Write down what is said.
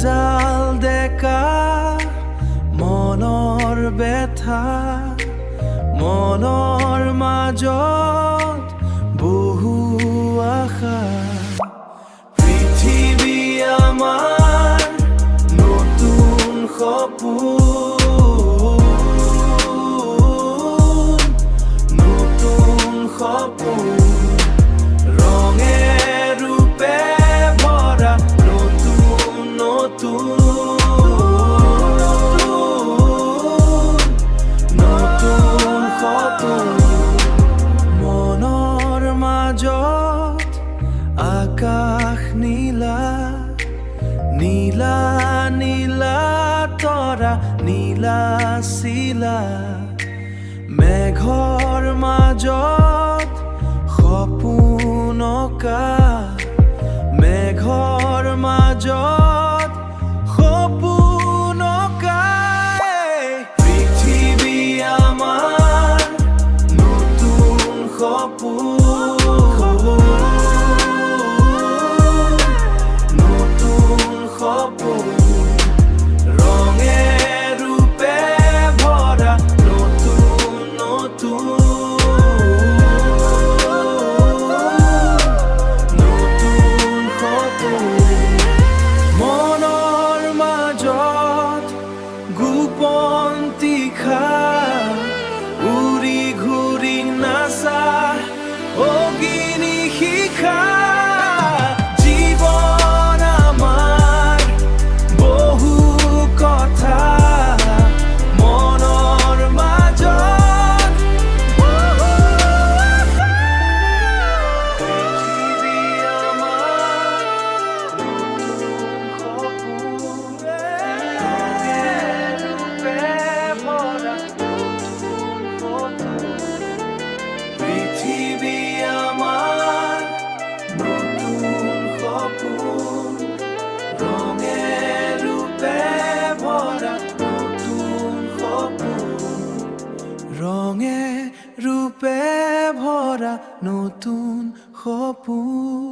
উজাল ডেকা মনৰ ব্যথা মনৰ মাজত বহু আশা পৃথিৱী আমাৰ নতুন সপোন নতুন সপোন মনৰ মাজত আকাশ নীলা নীলা নীলা তৰা নীলা চিলা মেঘৰ মাজত সপোন অঁকা মেঘৰ মাজত সপোন অঁকা পৃথিৱী আমাৰ নতুন সপোন নতুন সপোন ৰঙে ৰূপে ভৰা নতুন নতুন গোপন তীখা উৰি ঘূৰি নাচা অগ্নি শিখা জীৱন আমাৰ বহু কথা মনৰ মাজত পৃথিৱী আমাৰ পৃথিৱী আমাৰ নতুন সপোন ৰঙে ৰূপে ভৰা নতুন সপোন ৰঙে ৰূপে ভৰা নতুন সপোন